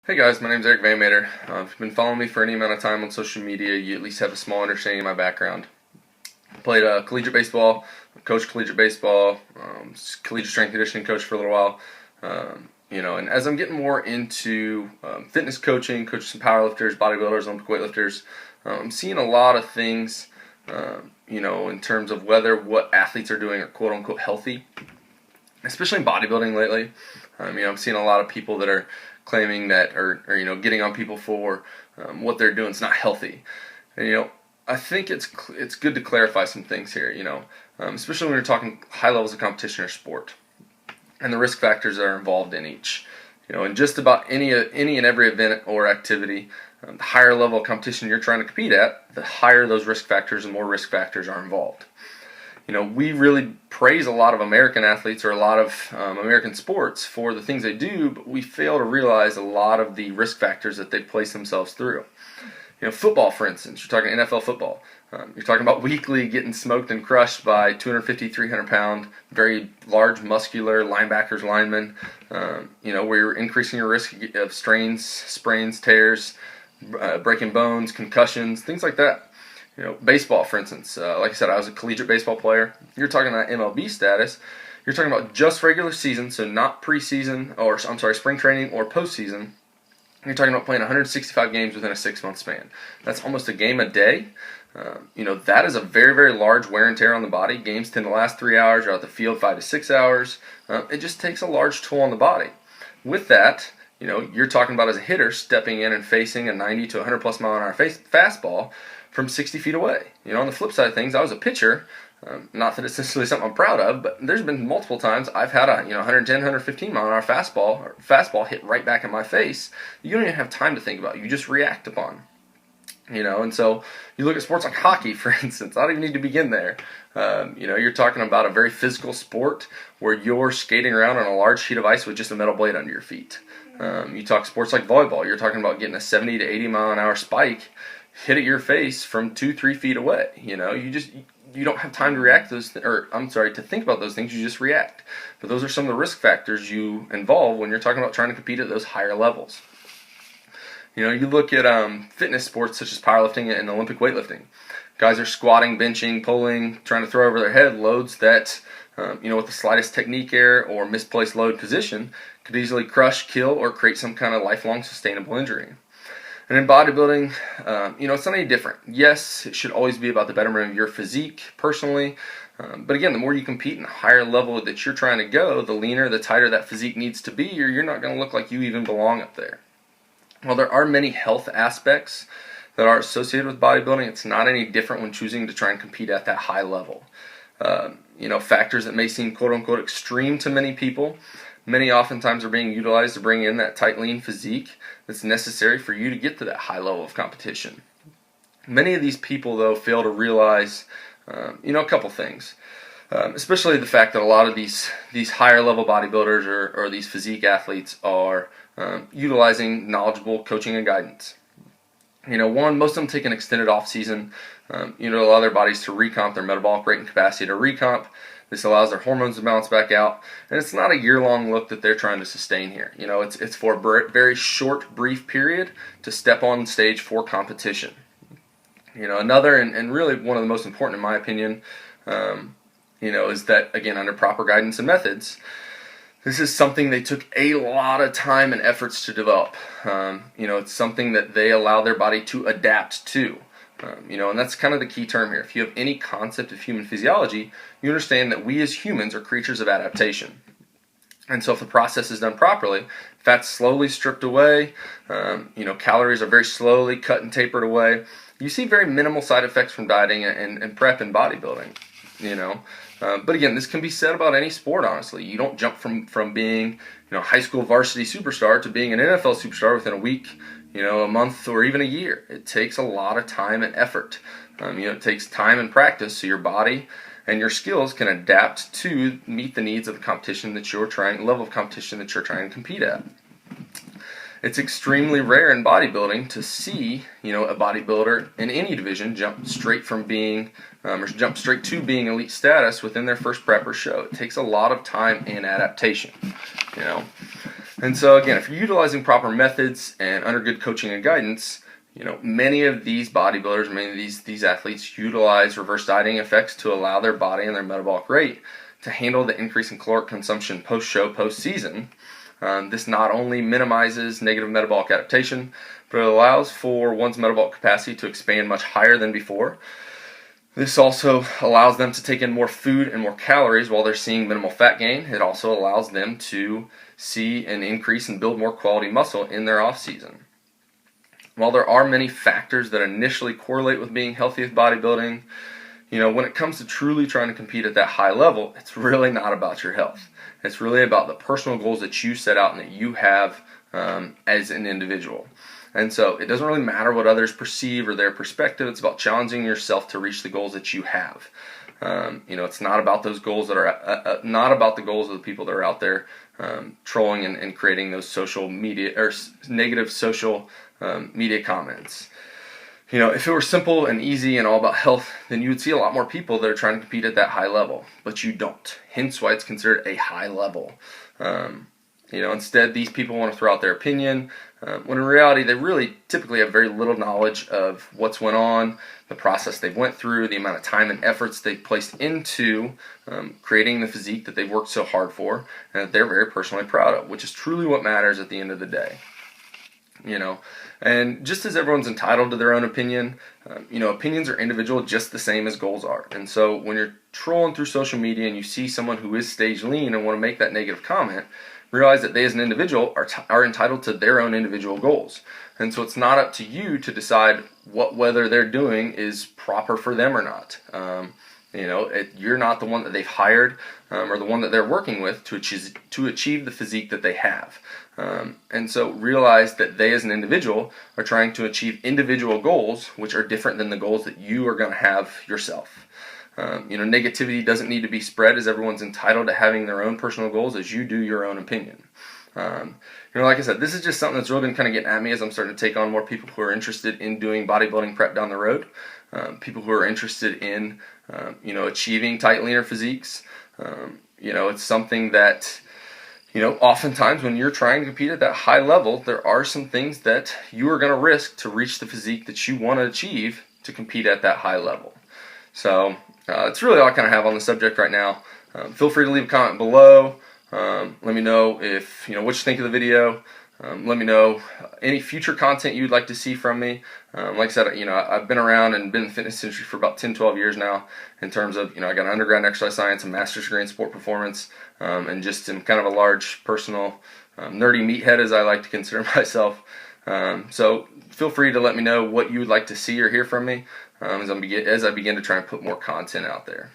Hey guys, my name is Eric Van Mater. If you've been following me for any amount of time on social media, you at least have a small understanding of my background. I played collegiate baseball, coached collegiate baseball, collegiate strength conditioning coach for a little while. And as I'm getting more into fitness coaching some powerlifters, bodybuilders, Olympic weightlifters, I'm seeing a lot of things, in terms of whether what athletes are doing are quote unquote healthy, especially in bodybuilding lately. I'm seeing a lot of people that are claiming that, or getting on people for what they're doing is not healthy. And I think it's good to clarify some things here. Especially when you're talking high levels of competition or sport, and the risk factors that are involved in each. In just about any and every event or activity, the higher level of competition you're trying to compete at, the higher those risk factors and more risk factors are involved. We really praise a lot of American athletes or a lot of American sports for the things they do, but we fail to realize a lot of the risk factors that they place themselves through. Football, for instance, you're talking NFL football. You're talking about weekly getting smoked and crushed by 250, 300-pound, very large, muscular linebackers, linemen, where you're increasing your risk of strains, sprains, tears, breaking bones, concussions, things like that. Baseball, for instance, like I said, I was a collegiate baseball player. You're talking about MLB status. You're talking about just regular season, so not preseason, spring training or postseason. You're talking about playing 165 games within a 6-month span. That's almost a game a day. That is a very, very large wear and tear on the body. Games tend to last 3 hours. You're out the field 5 to 6 hours. It just takes a large toll on the body. With that, you're talking about as a hitter stepping in and facing a 90 to 100 plus mile an hour fastball from 60 feet away. On the flip side of things, I was a pitcher. Not that it's necessarily something I'm proud of, but there's been multiple times I've had a 110, 115 mile an hour fastball hit right back in my face. You don't even have time to think about it. You just react upon. And so you look at sports like hockey, for instance. I don't even need to begin there. You're talking about a very physical sport where you're skating around on a large sheet of ice with just a metal blade under your feet. You talk sports like volleyball. You're talking about getting a 70 to 80 mile an hour spike hit at your face from 2-3 feet away. You don't have time to react to those, to think about those things. You just react. But those are some of the risk factors you involve when you're talking about trying to compete at those higher levels. You look at fitness sports such as powerlifting and Olympic weightlifting. Guys are squatting, benching, pulling, trying to throw over their head loads that, with the slightest technique error or misplaced load position, could easily crush, kill, or create some kind of lifelong sustainable injury. And in bodybuilding, it's not any different. Yes, it should always be about the betterment of your physique personally. But again, the more you compete in a higher level that you're trying to go, the leaner, the tighter that physique needs to be, or you're not going to look like you even belong up there. While there are many health aspects that are associated with bodybuilding, it's not any different when choosing to try and compete at that high level. Factors that may seem quote-unquote extreme to many people, many oftentimes are being utilized to bring in that tight, lean physique that's necessary for you to get to that high level of competition. Many of these people, though, fail to realize, a couple things. Especially the fact that a lot of these higher level bodybuilders or these physique athletes are utilizing knowledgeable coaching and guidance. Most of them take an extended off season, allow their bodies to recomp their metabolic rate and capacity to recomp. This allows their hormones to bounce back out, and it's not a year-long look that they're trying to sustain here. It's for a very short, brief period to step on stage for competition. Another and really one of the most important, in my opinion, is that, again, under proper guidance and methods, this is something they took a lot of time and efforts to develop. It's something that they allow their body to adapt to. And that's kind of the key term here. If you have any concept of human physiology, you understand that we as humans are creatures of adaptation. And so if the process is done properly, fat's slowly stripped away, calories are very slowly cut and tapered away, you see very minimal side effects from dieting and prep and bodybuilding. But again, this can be said about any sport, honestly. You don't jump from being, high school varsity superstar to being an NFL superstar within a week, a month, or even a year. It takes a lot of time and effort. It takes time and practice so your body and your skills can adapt to meet the needs of the competition level of competition that you're trying to compete at. It's extremely rare in bodybuilding to see, a bodybuilder in any division jump straight to being elite status within their first prep or show. It takes a lot of time and adaptation, And so again, if you're utilizing proper methods and under good coaching and guidance, many of these bodybuilders, many of these athletes utilize reverse dieting effects to allow their body and their metabolic rate to handle the increase in caloric consumption post-show, post-season. This not only minimizes negative metabolic adaptation, but it allows for one's metabolic capacity to expand much higher than before. This also allows them to take in more food and more calories while they're seeing minimal fat gain. It also allows them to see an increase and build more quality muscle in their off season. While there are many factors that initially correlate with being healthy with bodybuilding, when it comes to truly trying to compete at that high level, it's really not about your health. It's really about the personal goals that you set out and that you have as an individual. And so it doesn't really matter what others perceive or their perspective. It's about challenging yourself to reach the goals that you have. It's not about those goals that are not about the goals of the people that are out there trolling and creating those social media or negative social media comments. If it were simple and easy and all about health, then you would see a lot more people that are trying to compete at that high level, but you don't. Hence why it's considered a high level. Instead, these people want to throw out their opinion, when in reality, they really typically have very little knowledge of what's went on, the process they've went through, the amount of time and efforts they've placed into creating the physique that they've worked so hard for, and that they're very personally proud of, which is truly what matters at the end of the day. And just as everyone's entitled to their own opinion, opinions are individual just the same as goals are. And so when you're trolling through social media and you see someone who is stage lean and want to make that negative comment, realize that they as an individual are entitled to their own individual goals. And so it's not up to you to decide whether they're doing is proper for them or not. You're not the one that they've hired or the one that they're working with to achieve the physique that they have. And so realize that they as an individual are trying to achieve individual goals which are different than the goals that you are going to have yourself. Negativity doesn't need to be spread, as everyone's entitled to having their own personal goals as you do your own opinion. Like I said, this is just something that's really been kind of getting at me as I'm starting to take on more people who are interested in doing bodybuilding prep down the road. People who are interested in, achieving tight, leaner physiques. It's something that, oftentimes when you're trying to compete at that high level, there are some things that you are going to risk to reach the physique that you want to achieve to compete at that high level. So it's really all I kind of have on the subject right now. Feel free to leave a comment below. Let me know what you think of the video. Let me know any future content you'd like to see from me. Like I said, I've been around and been in the fitness industry for about 10, 12 years now in terms of, I got an undergrad in exercise science, a master's degree in sport performance, and just am kind of a large personal nerdy meathead, as I like to consider myself. So feel free to let me know what you would like to see or hear from me as I begin to try and put more content out there.